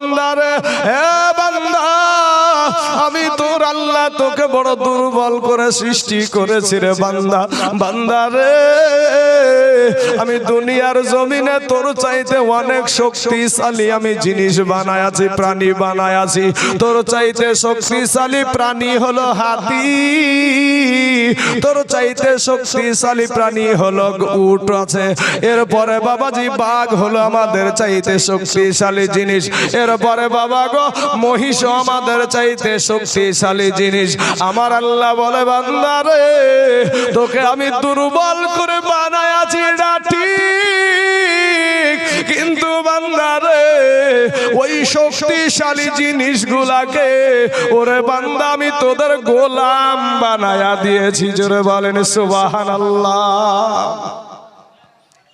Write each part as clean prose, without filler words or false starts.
বান্দারে, হে বান্দা, আমি তোর আল্লাহ তোকে বড় দুর্বল করে সৃষ্টি করেছি রে বান্দা। বান্দারে, আমি দুনিয়ার জমিনে তোর চাইতে অনেক শক্তিশালী আমি জিনিস বানায় আছি, প্রাণী বানায় আছি। তোর চাইতে শক্তিশালী প্রাণী হলো হাতি, তোর চাইতে শক্তিশালী প্রাণী হলো উট আছে। এরপরে বাবাজি বাঘ হলো আমাদের চাইতে শক্তিশালী জিনিস। এরপরে বাবা গো মহিষ আমাদের চাইতে শক্তিশালী জিনিস। আমার আল্লাহ বলে বান্দারে, তোকে আমি দুর্বল করে বানায় আছি, এটা ঠিক, কিন্তু বান্দারে ওই শক্তিশালী জিনিসগুলাকে ওরে বান্দা আমি তোদের গোলাম বানায়া দিয়েছি। জোরে বলেন সুবহানাল্লাহ।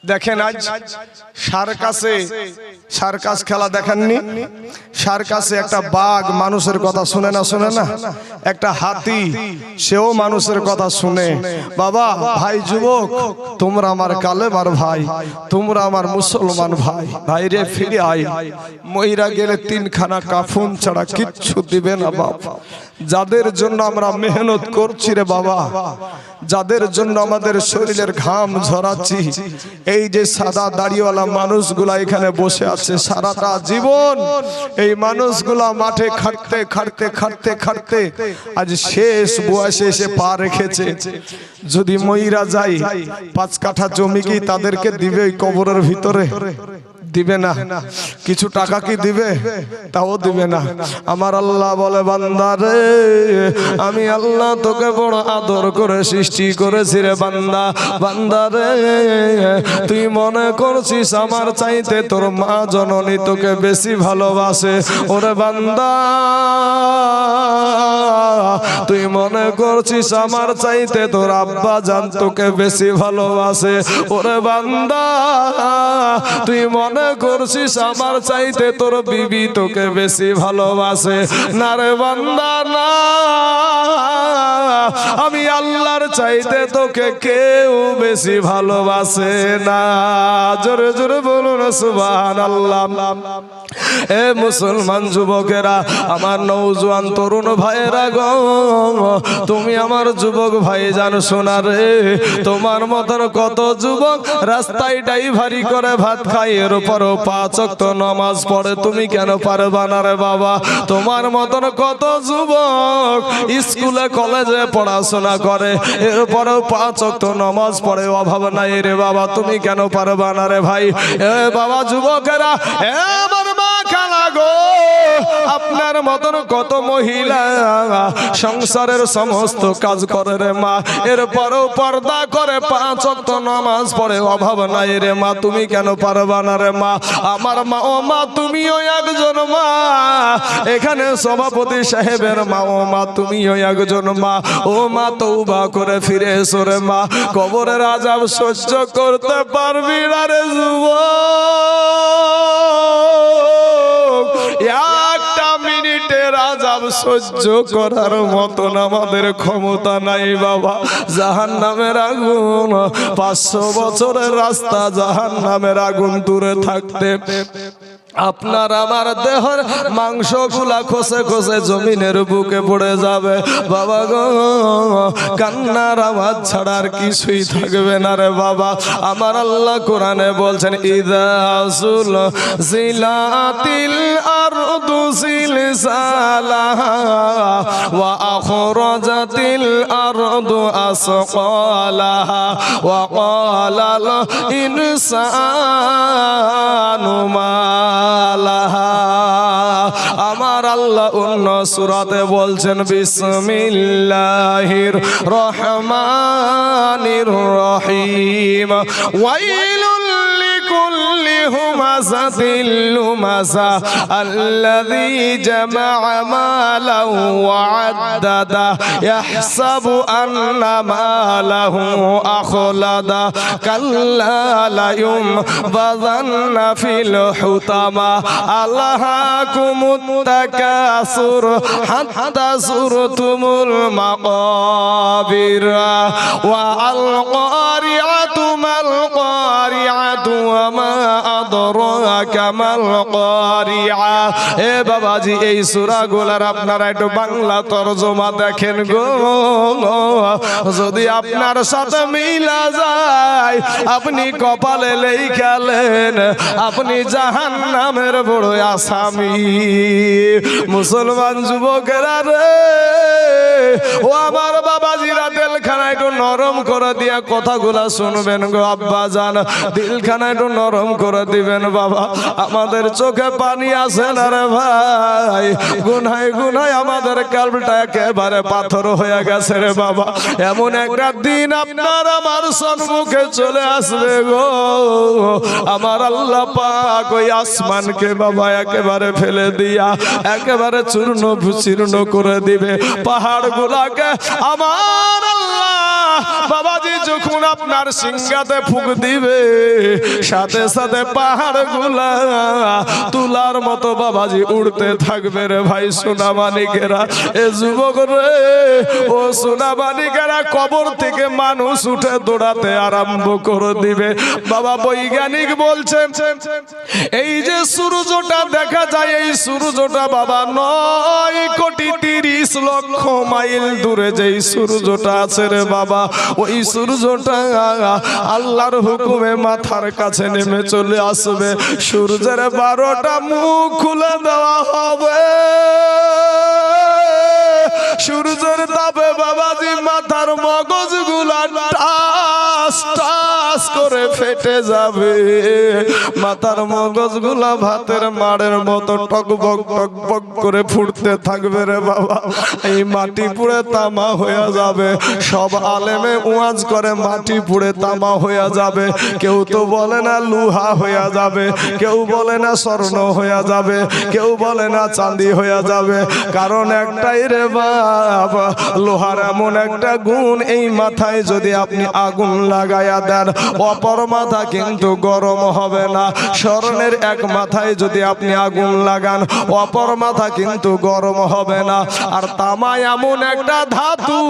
দেখেন আজ সার্কাস খেলা দেখেননি? সার্কাসে একটা বাঘ মানুষের কথা শুনে না, শুনে না? একটা হাতি সেও মানুষের কথা শুনে। বাবা ভাই যুবক, তোমরা আমার কালেমার ভাই, তোমরা আমার মুসলমান ভাই, ভাই রে ফিরে আয়। মইরা গেলে তিনখানা কাফন ছাড়া কিচ্ছু দিবে না বাপ। যাদের জন্য আমরা মেহনত করছি রে বাবা, যাদের জন্য আমাদের শরীরের ঘাম ঝরাচ্ছি, এই যে সাদা দাড়িওয়ালা মানুষগুলা এখানে বসে আছে, সারাটা জীবন এই মানুষগুলা মাঠে খাটতে খাটতে খাটতে খাটতে আজ শেষ বয়সে এসে পা রেখেছে। যদি মইরা যাই 5 কাঠা জমি কি তাদেরকে দিবে ওই কবরের ভিতরে? দিবে না। কিছু টাকা কি দিবে? তাও দিবে না। আমার আল্লাহ বলে বান্দারে, আমি আল্লাহ তোকে বড় আদর করে সৃষ্টি করেছি রে বান্দা। বান্দারে, তুই মনে করছিস আমার চাইতে তোর মা জননী তোকে বেশি ভালোবাসে? ওরে বান্দা, তুই মনে করছিস আমার চাইতে তোর আব্বা জান তোকে বেশি ভালোবাসে? ওরে বান্দা, তুই মনে করছিস আমার চাইতে তোর বিবি তোকে বেশি ভালোবাসে? না রে বান্দা, না, আমি আল্লাহর চাইতে তোকে কেউ বেশি ভালোবাসে না। জোরে জোরে বলুন সুবহানাল্লাহ। এ মুসলমান যুবকেরা, আমার নওজোয়ান তরুণ ভাইয়েরা গো, তুমি আমার যুবক ভাই জানো শোনা রে, তোমার মতন কত যুবক রাস্তায় ড্রাইভারি করে ভাত খায়, এর উপরও 5 ওয়াক্ত নামাজ পড়ে, তুমি কেন পারবা না রে বাবা? তোমার মতন কত যুবক স্কুলে কলেজে পড়াশোনা করে, এরপরেও 5 ওয়াক্ত নামাজ পড়ে, অভাব নাই রে বাবা, তুমি কেন পারবা না রে ভাই? এ বাবা যুবকেরা, এ আমার মা খালা গো, আপনার মতন কত মহিলা সংসারের সমস্ত কাজ করে রে মা, এরপরেও পর্দা করে 5 ওয়াক্ত নামাজ পড়ে, অভাব নাই রে মা, তুমি কেন পারবা না রে মা? আমার মা, ও মা তুমিও একজন মা, এখানে সভাপতি সাহেবের মা, ও মা তুমিও একজন মা, ও মা তওবা করে ফিরে এসো রে মা, কবরের আযাব সহ্য করতে পারবি না রে যুবক, একটা মিনিটের আযাব সহ্য করার মতন আমাদের ক্ষমতা নাই বাবা। জাহান্নামের আগুন, 500 বছরের রাস্তা জাহান্নামের আগুন দূরে থাকতে আপনার আমার দেহের মাংসগুলা খসে খসে জমিনের বুকে পড়ে যাবে বাবা গো, কান্নার আওয়াজ ছাড়া আর কিছুই থাকবে না রে বাবা। আমার আল্লাহ কোরআনে বলছেন, ইযা যুলজিলাতিল আরদু জিলজালাহা ওয়া আখরাজাতিল আরদু আসকালাহা ওয়া ক্বালাল ইনসানু মা। আমার আল্লাহ অন্য সূরাতে বলছেন, বিসমিল্লাহির রহমানির রহিম, ওয়াইলুল লিকুল্লি হুমাযাতিল লুমাযা আল্লাযী জামা'a মালান ওয়া আদ্দাদা ইয়াহসাবু আন্না মালাহু আখলাদা কাল্লা লা ইউনবাযান্না ফিল হুতামা আলহাকুমুত তাকাসুর হাত্তা যুরতুমুল মাকাবির ওয়া আল কারিআতু মাল কারিআতু ওয়া মা আদরাকা মাল কারিআ। এ বাবাজি এই সূরাগুলোর আপনারা একটু বাংলা তরজমা দেখেন গো, যদি আপনার সাথে মিলা যায় আপনি কপালে লেখালেন আপনি জাহান্নামের বড় আসামি। মুসলমান যুবকেরা রে, ও আমার বাবাজিরা, দিলখানা একটু নরম করে দিয়া কথাগুলা শুনবেন গো আব্বা জান, দিলখানা একটু নরম করে দিবেন বাবা। আমাদের চোখে পানি আসে না রে ভাই, গুনায় গুনায় আমাদের কলবটা একেবারে পাথর হয়ে গেছে রে বাবা। এমন একটা দিন আপনার আমার সম্মুখে চলে আসবে গো, আমার আল্লাহ পাক ওই আসমানকে বাবা একেবারে ফেলে দিয়া একেবারে চূর্ণ বিচূর্ণ করে দিবে। পাহাড় গুলাকে আমার আল্লাহ বাবাজি যখন আপনার সিংহাতে ফুঁক দিবে, সাথে সাথে পাহাড় গুলা তুলার মতো বাবাজি উড়তে থাকবে রে ভাই। সোনা মানিকেরা, এ যুবক রে, ও সোনা মানিকেরা, কবর থেকে মানুষ উঠে দৌড়াতে আরম্ভ করে দিবে বাবা। বৈজ্ঞানিক বলছেন এই যে সূর্যটা দেখা যায়, এই সূর্যটা বাবা 9,30,00,000 মাইল দূরে যেই সূর্যটা আছে রে বাবা, ওই সূর্যটা আল্লাহর হুকুমে মাথার কাছে নেমে চলে আসবে। সূর্যের 12টা মুখ খুলে দেওয়া হবে, সূর্যের তাপে বাবাজি মাথার মগজগুলা টাস টাস করে ফেটে যাবে, মাথার মগজগুলা ভাতের মাড়ের মতো টকবক টকবক করে ফুটতে থাকবে রে বাবা। এই মাটি পুড়ে তামা হয়ে যাবে। সব আলেমে ওয়াজ করে মাটি পুড়ে তামা হয়ে যাবে, কেউ তো বলে না লোহা হয়ে যাবে, কেউ বলে না স্বর্ণ হয়ে যাবে, কেউ বলে না চাঁদি হয়ে যাবে। কারণ একটাই রে বাবা, লোহার এমন একটা গুণ, এই মাথায় যদি আপনি আগুন লাগায়া দেন অপর মাথা কিন্তু গরম হবে না। স্বর্ণের এক মাথায় যদি আপনি আগুন লাগান অপর মাথা কিন্তু গরম হবে না। আর তামা এমন একটা ধাতু,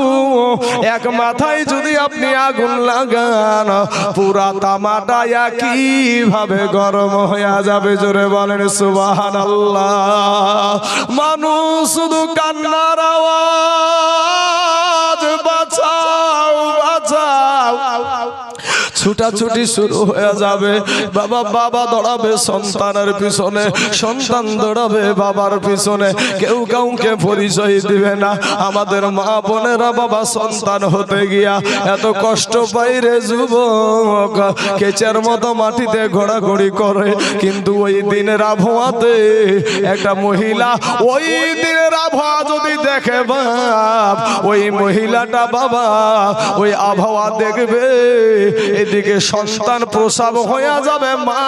এক মাথায় যদি আপনি আগুন লাগান পুরা তামাটা একইভাবে গরম হয়ে যাবে। জোরে বলেন সুবহানাল্লাহ। মানুষ শুধু কান্নার আওয়াজ, বাঁচাও বাঁচাও, ছুটাছুটি শুরু হয়ে যাবে বাবা। বাবা দৌড়াবে সন্তানের পিছনে, সন্তান দৌড়াবে বাবার পিছনে, কেউ কাউকে পরিচয় দিবে না। আমাদের মা বোনেরা বাবা সন্তান হতে গিয়া এত কষ্ট পাই রে যুবক, কেচের মতো মাটিতে ঘোরাঘুরি করে। কিন্তু ওই দিনের আবহাওয়াতে একটা মহিলা, ওই দিনের আবহাওয়া যদি দেখে বাপ, ওই মহিলাটা বাবা ওই আবহাওয়া দেখবে, এদিকে সন্তান প্রসব হয়ে যাবে, মা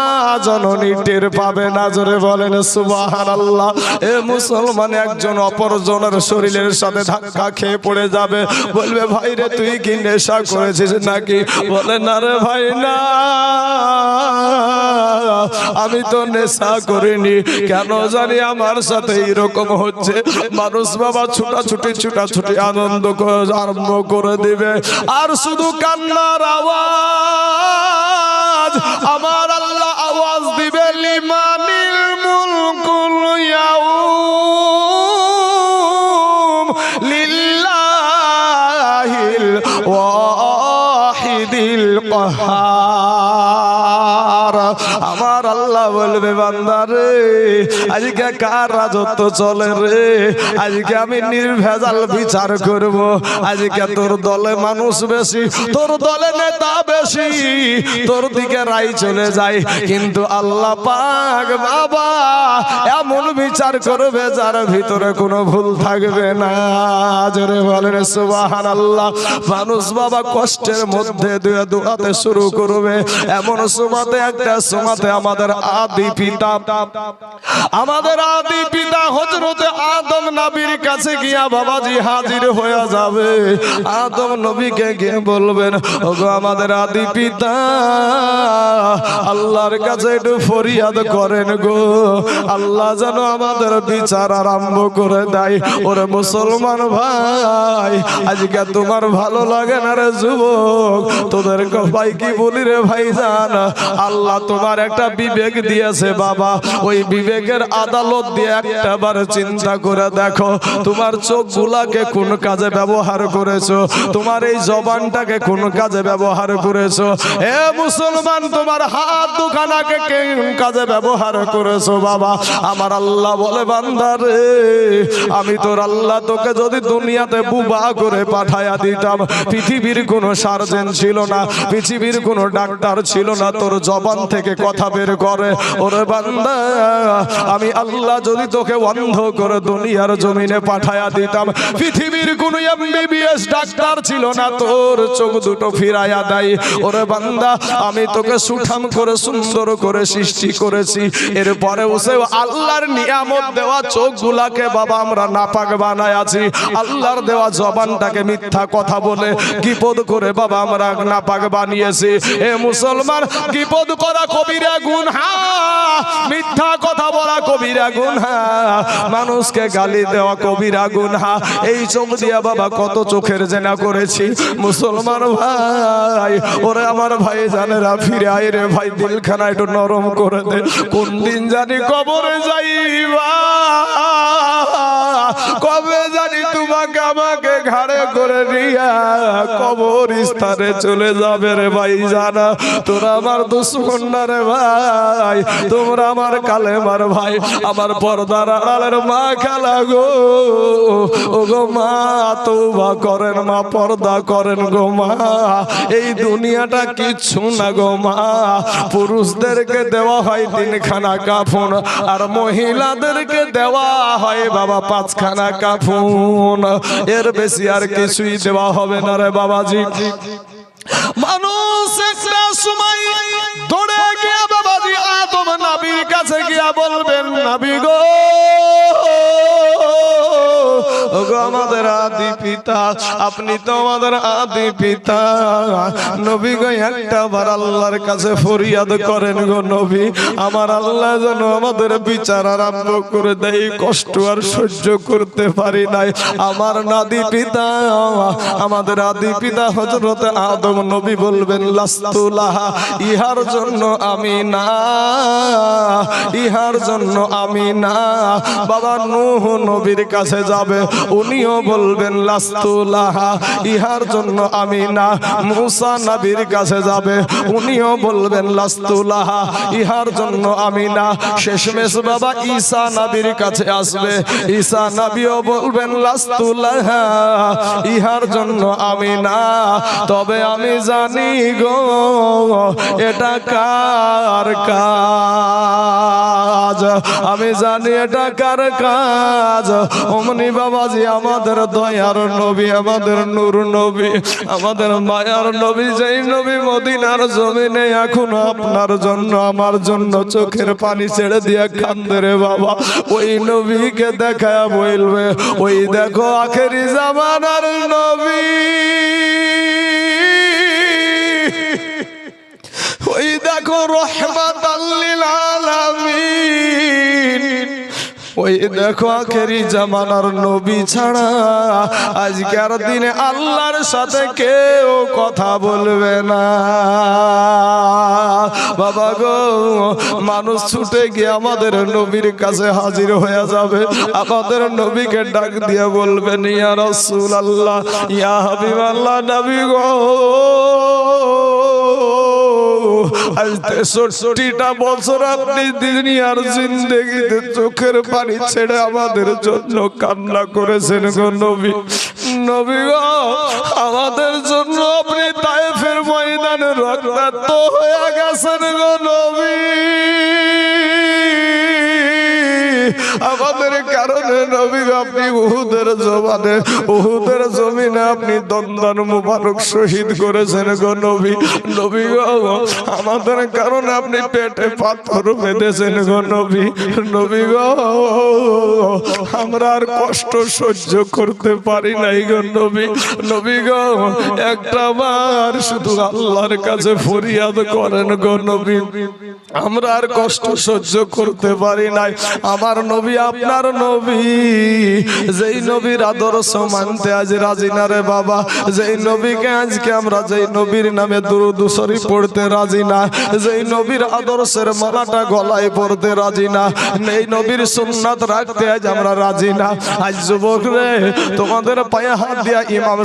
জননী টের পাবে না। জোরে বলেন সুবহানাল্লাহ। এ মুসলমান একজন অপরজনের শরীরের সাথে ধাক্কা খেয়ে পড়ে যাবে, বলবে ভাই রে তুই কি নেশা করেছিস নাকি? বলে না রে ভাই না, আমি তো নেশা করিনি, কেন জানি আমার সাথে এরকম হচ্ছে। মানুষ বাবা ছুটাছুটি ছুটাছুটি আনন্দ আরম্ভ করে দিবে, আর শুধু কান্নার আওয়াজ। আমার আল্লাহ আওয়াজ দিবে, লিমানিল মুলকুল ইয়াউম লিল্লাহিল ওয়াহিদিল কাহার। আমার আল্লাহ বলবে বান্দারে আজকে কার রাজত্ব চলে রে, আজকে আমি নির্ভেজাল বিচার করব। আজকে তোর দলে মানুষ বেশি, তোর দলে নেতা বেশি, তোর দিকে রাই চলে যায়, কিন্তু আল্লাহ পাক বাবা এমন বিচার করবে যার ভিতরে কোনো ভুল থাকবে না। জোরে বলেন সুবহানাল্লাহ। মানুষ বাবা কষ্টের মধ্যে দোয়াতে শুরু করবে, এমন সময়তে একটা সময়তে আমাদের আদি পিতা হযরত আদম নবীর কাছে কাছে গিয়া বাবাজি হাজির হয়ে যাবে। আদম নবীকে গিয়ে বলবেন, ওগো আমাদের আদি পিতা, আল্লাহর কাছে একটু ফরিয়াদ করেন গো, আল্লাহ যেন আমাদের বিচার আরম্ভ করে দেয়। ওরে মুসলমান ভাই, আজকে তোমার ভালো লাগে না রে যুবক? তোদের ভাই কি বলি রে ভাই জান, আল্লাহ তোমার একটা বিবেক দিয়েছে বাবা, ওই বিবেকের আদালত দিয়ে একটাবার চিন্তা করে দেখো, তোমার চোখগুলাকে কোন কাজে ব্যবহার করেছো, তোমার এই জবানটাকে কোন কাজে ব্যবহার করেছো? এ মুসলমান, তোমার হাত দুখানাকে কোন কাজে ব্যবহার করেছো বাবা? আমার আল্লাহ বলে, বান্দারে, আমি তোর আল্লাহ তোকে যদি দুনিয়াতে বুবা করে পাঠায়া দিতাম, পৃথিবীর কোনো সার্জন ছিল না, পৃথিবীর কোনো ডাক্তার ছিল না তোর জবান থেকে কথা বের করে। ওরে বান্দা, আমি আল্লাহ যদি তোকে অন্ধ করে দুনিয়ার জমিনে পাঠায়া দিতাম, পৃথিবীর কোনো এমবিবিএস ডাক্তার ছিল না তোর চোখ দুটো ফিরাইয়া দেয়। ওরে বান্দা, আমি তোকে সুঠাম করে সুন্দর করে সৃষ্টি করেছি, এরপরে ওসে আল্লাহর নিয়ামত দেওয়া চোখগুলাকে বাবা আমরা নাপাক বানায় আছি, আল্লাহর দেওয়া জবানটাকে মিথ্যা কথা বলে গীপদ করে বাবা আমরা নাপাক বানিয়েছি। এ মুসলমান, গীপদ করা কবিরা গুনাহ, মিথ্যা কথা বলা কবিরা গুনাহ, মানুষকে গালি দেওয়া কবিরা গুনাহ। এই চোখ দিয়া বাবা কত চোখের জেনা করেছি মুসলমান ভাই। ওরে আমার ভাই জানেরা, ফিরে আয় রে ভাই, দিলখানা একটু নরম করে দে। কোন দিন জানি কবরে যাইবা, কবে জানি তোমাকে আমাকে ঘাড়ে করে নিয়া কবর স্থানে চলে যাবে রে ভাই জানা। তোরা আমার দুশ্মন না রে ভাই, তোমরা আমার কালেমার ভাই, আমার পর্দার আড়ালের মা খালা গো। ও গো মা, তওবা করেন মা, পর্দা করেন গো মা। এই দুনিয়াটা কিচ্ছু না গো মা। পুরুষদেরকে দেওয়া হয় 3খানা কাফন, আর মহিলাদেরকে দেওয়া হয় বাবা 5খানা কাফন, এর বেশি আর কিছুই দেওয়া হবে না রে বাবাজি। মানুষ একটা সময় দৌড়ে গিয়ে বাবাজি আদম নবীর কাছে গিয়া বলবেন, নবী গো, ওগো আমাদের আদি পিতা, আপনি তো আমাদের আদি পিতা। নবী গো, একটা বার আল্লাহর কাছে ফরিয়াদ করেন গো নবী, আমার আল্লাহ যেন আমাদের বিচার আরম্ভ করে দেয়, কষ্ট আর সহ্য করতে পারি নাই। আমার আদি পিতা, আমাদের আদি পিতা হযরত আদম নবী বলবেন, লাস্তুলাহা, ইহার জন্য আমি না, ইহার জন্য আমি না। বাবা নূহ নবীর কাছে যাবে, উনিও বলবেন লাস্তুলাহা, ইহার জন্য আমি না। মুসা নবীর কাছে যাবে, উনিও বলবেন লাস্তুলাহা, ইহার জন্য আমি না। শেষমেশ বাবা ঈসা নবীর কাছে আসবে, ঈসা নবীও বলবেন লাস্তুলাহা, ইহার জন্য আমি না। তবে আমি জানি গো এটা কার কাজ, আমি জানি এটা কার কাজ। অমনি বাবাজি আমাদের দয়ার নবী, আমাদের নূর নবী, আমাদের মায়ার নবী, যেই নবী মদিনার জমিনে এখনো আপনার জন্য আমার জন্য চোখের পানি ছেড়ে দিয়ে কান্দে রে বাবা, ওই নবীকে দেখা বলবে, ওই দেখো আখেরি জামানার নবী, ওই দেখো রহমাতাল লিল আলামিন, ওই দেখো আখেরি জামানার নবী ছাড়া আজকের দিনে আল্লাহর সাথে কেউ কথা বলবে না। বাবা গো, মানুষ ছুটে গিয়ে আমাদের নবীর কাছে হাজির হয়ে যাবে, আমাদের নবীকে ডাক দিয়ে বলবেন, ইয়া রাসূলুল্লাহ, ইয়া হাবিবাল্লাহ, নবী গো, আজ 63টা বছর আপনি দুনিয়ার জিন্দেগিতে চোখের পানি ছেড়ে আমাদের জন্য কান্না করেছেন গো নবী। নবী গো, আমাদের জন্য আপনি তায়েফের ময়দানে রক্তাক্ত হয়ে গেছেন গো নবী। আমাদের কারণে নবী আপনি উহুদের জবানে, উহুদের জমিনে আপনি দন্দন মুবারক শহীদ করেছেন গো নবী। নবী গো, আমাদের কারণে আপনি পেটে পাথর বেঁধেছেন গো নবী। নবী গো, আমরা আর কষ্ট সহ্য করতে পারি নাই গো নবী। নবী গো একটা বার শুধু আল্লাহর কাছে ফরিয়াদ করেন গো নবী, আমরা আর কষ্ট সহ্য করতে পারি নাই। আমার নবী আপনার নবী, যেই নবীর আদর্শ মানতে আজ রাজি না রে বাবা, যেই নবীকে আজকে আমরা যেই নবীর নামে দুরূদ শরীফ পড়তে রাজি না, যেই নবীর আদর্শের মালাটা গলায় পড়তে রাজি না, এই নবীর সুন্নাত রাখতে আজ আমরা রাজি না। আজ যুবক রে তোমাদের পায়ে হাত দিয়া ইমাম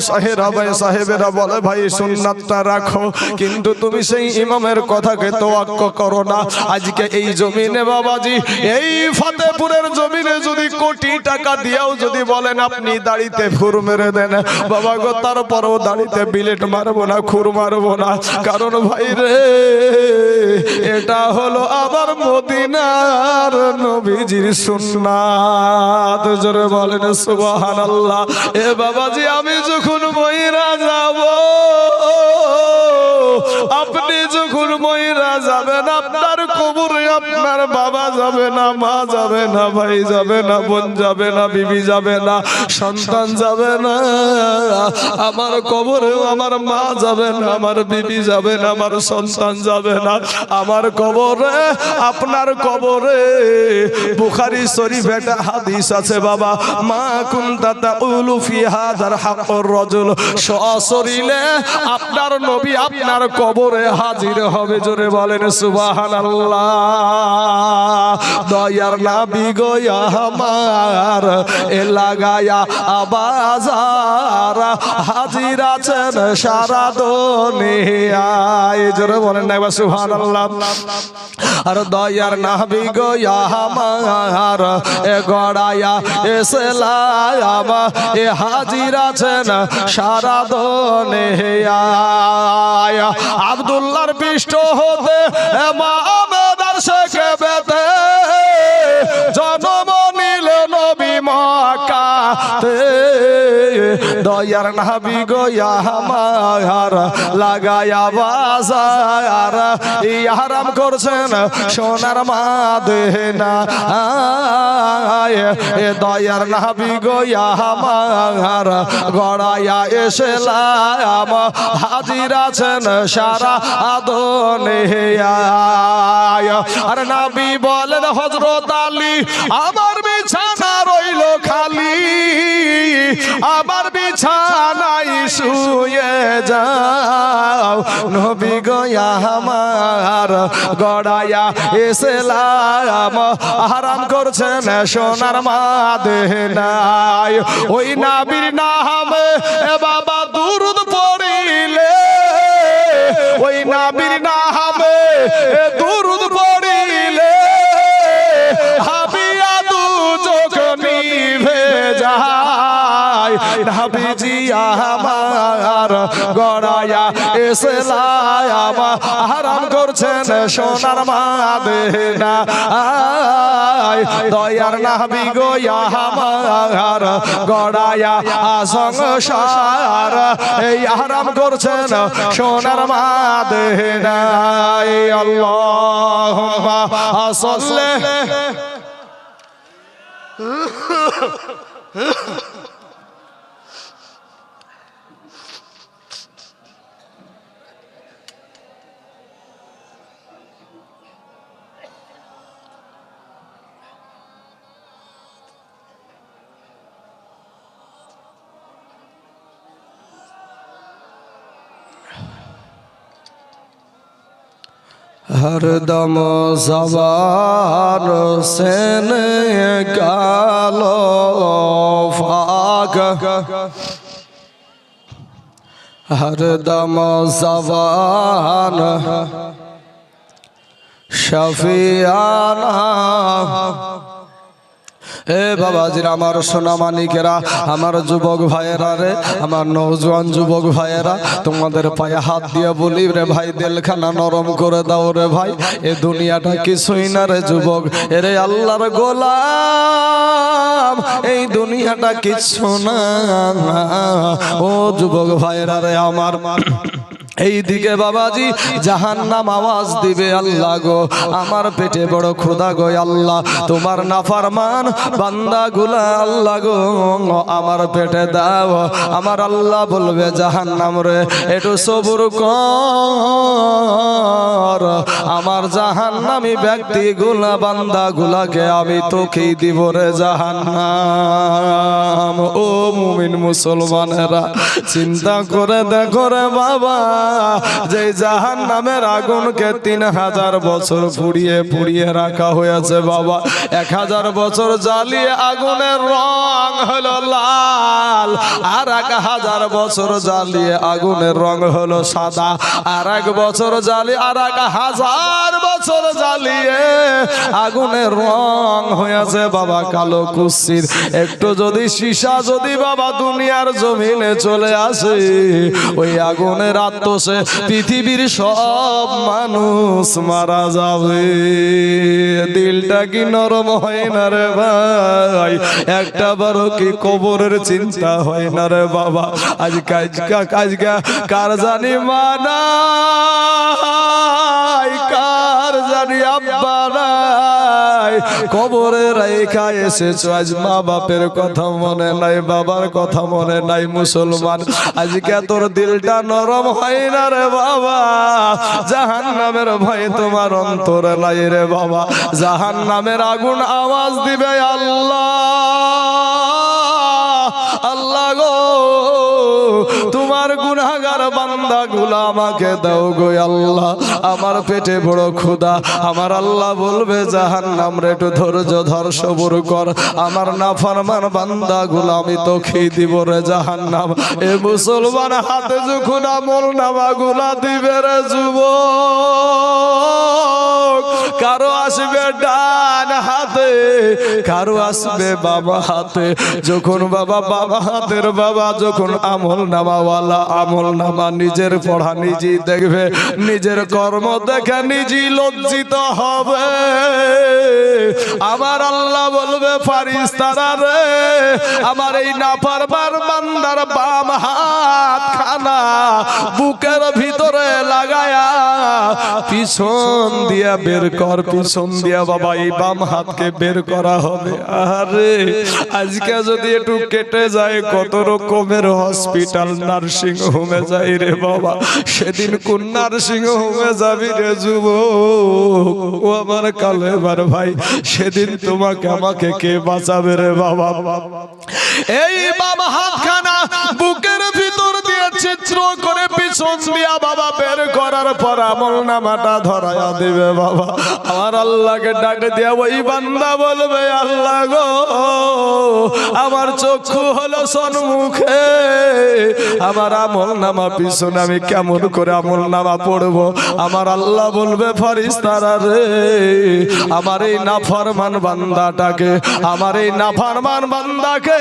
সাহেবেরা বলে ভাই সুন্নাতটা রাখো, কিন্তু তুমি সেই ইমামের কথাকে তোয়াক্কা করো না। আজকে এই জমিনে বাবাজি, এই ফতেপুরের জমিনে যদি কোটি টাকা দিয়েও যদি বলেন আপনি দাড়িতে ফুর মেরে দেন বাবা গো, তারপরও দাড়িতে বিলেট মারবো না, খুর মারবো না। কারণ ভাই রে এটা হলো আবার মদিনার নবীজির সুন্নাত। জোরে বলেন সুবহানাল্লাহ। এ বাবাজি আমি যখন মইরা যাব, আপনি যখন মইরা যাবেন, আপনার কবরে আপনার বাবা যাবে না, মা যাবে না, ভাই যাবে না, বোন যাবে না, বিবি যাবে না, সন্তান যাবে না। আমার কবরে আমার মা যাবে না, আমার বিবি যাবে না, আমার সন্তান যাবে না। আমার কবরে আপনার কবরে বুখারী শরীফ একটা হাদিস আছে বাবা, মা কুনতা তাকুলু ফি হাযার হাক্কুর রাজুল, সশরীরে আপনার নবী আপনার কবরে হাজির হবে। জোরে বলেন সুবহানাল্লাহ। দয়ার নবী গো আমার এ লাগায়া আবাজার, হাজির আছেন সারা দুনিয়ায়। জোরে বলেন না একবার সুবহানাল্লাহ। আর দয়ার নবী গো আমার এ গড়ায়া ইসলাম, এ হাজির আছেন সারা দুনিয়ায়। আব্দুল্লাহর পৃষ্ঠ হতে মাহমুদার শেখে বেতে, জন্ম নিল নবী মক্কাতে। দয়ার নবী গো আমার লাগায়া বাজার, ইহরাম করছেন সোনার মদিনা। এ দয়ার নবী গো আমার গড়ায়া ইসলাম, হাজির আছেন সারা দুনিয়ায়। আর নবী বলেন হযরত আলী আমার বিছানা রইল খালি, আমার বিছানায় শুয়ে যাও। নবী গো আমার গড়ায়া ইসলাম, আরাম করছেন সোনার মদিনায়। ওই নবীর নামে বাবা দুরূদ পড়িলে, ওই নবীর নামে দুরূদ পড়িলে হাবিয়া দু চোখ নিভে যায়। নবীজি আমার গড়ায়া ইসলাম, আরাম করছেন সোনার মদিনা। দয়ার নবী গো আমার গড়ায়া সংসার, এই আরাম করছেন সোনার মদিনায়। আল্লাহুম্মা সাল্লি हरदम ज़बान से निकालो फाक, हरदम ज़बान शफियाना। এ বাবাজিরা, আমার সোনা মানিকেরা, আমার যুবক ভাইয়েরা রে, আমার নওজোয়ান যুবক ভাইয়েরা, তোমাদের পায়ে হাত দিয়ে বলি রে ভাই, দিলখানা নরম করে দাও রে ভাই। এ দুনিয়াটা কিছুই না রে যুবক, এরে আল্লাহর গোলাম, এই দুনিয়াটা কিছু না। ও যুবক ভাইয়েরা রে আমার, এইদিকে বাবাজি জাহান্নাম আওয়াজ দিবে, আল্লাহ গো আমার পেটে বড় ক্ষুধা গো আল্লাহ, তোমার নাফরমান বান্দাগুলা আল্লাহ গো আমার পেটে দাও। আমার আল্লাহ বলবে জাহান্নাম রে একটু সবুর কর, আমার জাহান্নামী ব্যক্তিগুলা বান্দাগুলাকে আমি তোকেই দিব রে জাহান্নাম। ও মুমিন মুসলমানেরা চিন্তা করে দেখো রে বাবা, যে জাহান্নামের আগুনকে 3000 বছর পুড়িয়ে পুড়িয়ে রাখা হয়েছে বাবা। 1000 বছর জ্বালিয়ে আগুনের রং হলো লাল, আর 1000 বছর জ্বালিয়ে আগুনের রং হলো সাদা, আর 1 বছর জ্বালিয়ে আর 1000 বছর জ্বালিয়ে আগুনের রং হয়েছে বাবা কালো কুৎসিত। একটু যদি সীসা যদি বাবা দুনিয়ার জমিনে চলে আসে, ওই আগুনের আত্মসে পৃথিবীর সব মানুষ মারা যাবে। দিলটা কি নরম হয় না রে ভাই? একটা বারো কি কবরের চিন্তা হয় না রে বাবা? আজকা কার জানি মানা, কার জানি আব্বা নাই, কবরে রেখা এসেছো, আজ মা বাপের কথা মনে নাই, বাবার কথা মনে নাই। মুসলমান আজকে তোর দিলটা নরম হয় না রে বাবা? জাহান্নামের ভয় তোমার অন্তরে নাই রে বাবা? জাহান্নামের আগুন আওয়াজ দিবে আল্লাহ, আল্লাহ গো তোমার গুনাহগার বান্দাগুলা আমাকে দাও গো আল্লাহ, আমার পেটে বড় ক্ষুধা। আমার আল্লাহ বলবে জাহান্নাম রে একটু ধৈর্য ধর, সবুর কর, আমার নাফরমান বান্দাগুলা আমি তোকেই দিব রে জাহান্নাম। এ মুসলমান হাতে যখন আমলনামাগুলা দিবে রে যুবক, কারো আসবে ডান হাতে, কারো আসবে বাবা হাতে। যখন বাবা হাতের বাবা যখন আমলনামাওয়ালা আমলনামা নিজের পড়া নিজেই দেখবে, নিজের কর্ম দেখে নিজেই লজ্জিত হবে। আমার আল্লাহ বলবে ফারিস্তারা রে, আমার এই নাফরমান বান্দার বাম হাত খানা বুকের ভিতরে লাগায়া পিছন দিয়া বের কর, পিছন দিয়া বাবা এই বাম হাতকে বের করা হবে। আরে আজকে যদি একটু কেটে যায়, কত রকমের হসপিটাল নার্সিং হোমে যাই রে বাবা। সেদিন কোন নার্সিং হোমে যাবি রে যুবক? ও আমার কালেবার ভাই, সেদিন তোমাকে আমাকে কে বাঁচাবে রে বাবা? এই বাবা হাতখানা বুকের ভিতর দিয়ে চিত্র করে পিছন দিয়া বাবা বের করার পর আমলনামাটা ধরায়া দিবে বাবা। আমার আল্লাহকে ডাক দিয়া ওই বান্দা বলবে আল্লাহ গো আমার চক্ষু হলো সন্মুখে, আমার আমলনামা পিছনে, আমি কেমন করে আমলনামা পড়বো? আমার আল্লাহ বলবে ফেরেশতারা রে, আমার এই নাফরমান বান্দাটাকে, আমার এই নাফরমান বান্দাকে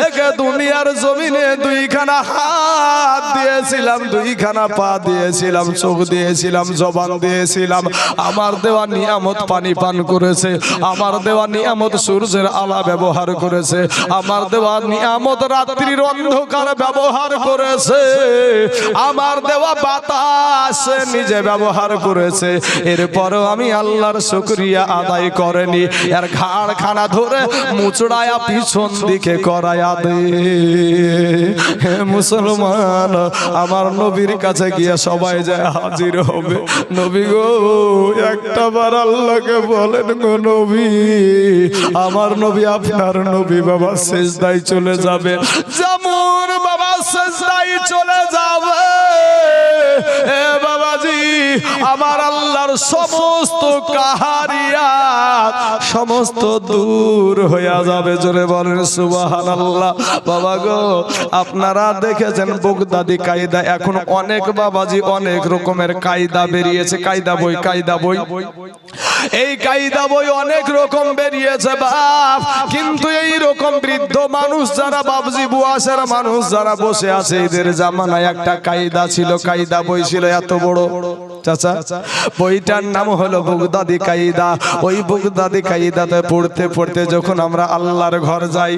একে দুনিয়ার জমিনে 2খানা হাত দিয়েছিলাম, 2খানা পা দিয়েছিলাম, চোখ দিয়েছিলাম, জবান দিয়েছিলাম, আমার দেওয়া নিয়ামত পানি পান করেছে, আমার দেওয়া নিয়ামত সূর্যের আলো ব্যবহার করেছে, আমার দেওয়া নিয়ামত রাত্রির অন্ধকার ব্যবহার করেছে, আমার দেওয়া বাতাস নিজে ব্যবহার করেছে। এরপরও আমি আল্লাহর শুকরিয়া আদায় করেনি। এর ঘাড়খানা ধরে মুচড়ায়া পিছন দিকে করায়া দে। হে মুসলমান, আমার নবীর কাছে গিয়ে সবাই যায় হাজির হবে। নবী গো একটা বার আল্লাহকে বলেন গো নবী, আমার নবী আপনার নবী বাবা সেজদায় চলে যাবে, যেমন বাবা সেজদায় চলে যাবে এ বাবাজি আমার আল্লাহর সমস্ত কাহারিয়াত সমস্ত দূর হয়ে যাবে। জোরে বলেন সুবহানাল্লাহ। বাবা গো আপনারা দেখেছেন বগদাদি কায়দা, এখন অনেক বাবাজি অনেক রকমের কায়দা বেরিয়েছে, কায়দা বই এই কায়দা বই অনেক রকম বেরিয়েছে বাপ, কিন্তু এই রকম বৃদ্ধ মানুষ যারা বাবজি বুয়াশের মানুষ যারা বসে আছে, এদের জামানায় একটা কায়দা ছিল, কায়দা বই ছিল এত বড় চাচা, বইটার নাম হলো বাগদাদি কায়দা। ওই বাগদাদি কায়দাতে পড়তে পড়তে যখন আমরা আল্লাহর ঘর যাই,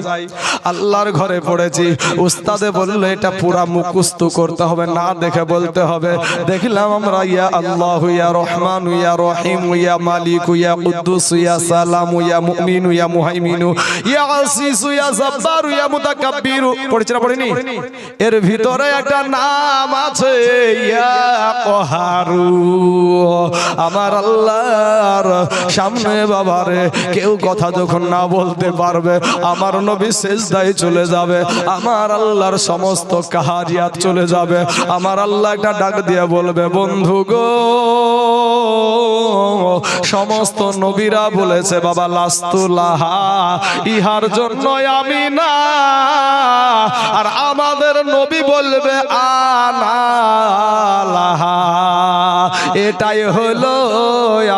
আল্লাহর ঘরে পড়েছি, উস্তাদে বললো এটা পুরা মুখস্থ করতে হবে, না দেখে বলতে হবে। দেখলাম আমরা ইয়া আল্লাহু ইয়া রহমান ইয়া রহিম ইয়া মালিক ইয়া কুদ্দুস ইয়া সালাম ইয়া মুমিন ইয়া মুহাইমিন ইয়া আসিস ইয়া জাব্বার ইয়া মুতাকাব্বির, পড়েছি না পড়িনি? এর ভিতরে একটা নাম আছে ইয়া কহারু। আমার আল্লাহর সামনে বাবারে কেউ কথা যখন না বলতে পারবে, আমার নবী সিজদায় চলে যাবে, আমার আল্লাহর সমস্ত কাহারিয়াত চলে যাবে। আমার আল্লাহ একটা ডাক দিয়ে বলবে, বন্ধু গো, সমস্ত নবীরা বলেছে বাবা লাস্তুলাহা, ইহার জন্য আমি না, আর আমাদের নবী বলবে আনালাহা, এটাই হলো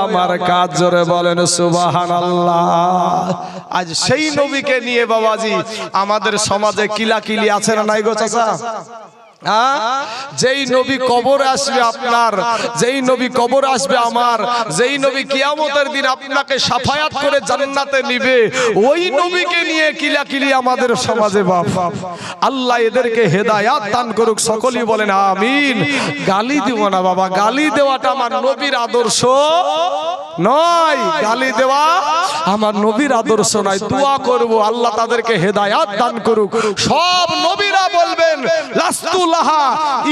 আমার কাজ। জোরে বলেন সুবহানাল্লাহ। আজ সেই নবীকে নিয়ে বাবাজি আমাদের সমাজে কিলাকিলি আছে না নাই গো চাচা? যেই নবী কবরে আসবে আপনার, যেই নবী কবরে আসবে আমার, যেই নবী কিয়ামতের দিন আপনাকে শাফায়াত করে জান্নাতে নিবে, ওই নবীকে নিয়ে কিলাকিলি আমাদের সমাজে। বাপ আল্লাহ এদেরকে হেদায়াত দান করুক, সকলেই বলেন আমিন। গালি দিব না বাবা, গালি দেওয়াটা আমার নবীর আদর্শ নয়, গালি দেওয়া আমার নবীর আদর্শ নয়। দোয়া করব আল্লাহ তাদেরকে হেদায়াত দান করুক। সব নবীরা বলবেন লাস্তুলাহা,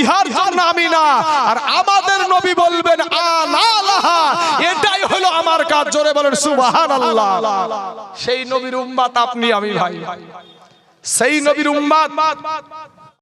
ইহার জন্য আমি না, আর আমাদের নবী বলবেন আনালাহা, এটাই হলো আমার কাজ। জোরে বলেন সুবহানাল্লাহ। সেই নবীর উম্মত আপনি আমি ভাই, সেই নবীর উম্মত।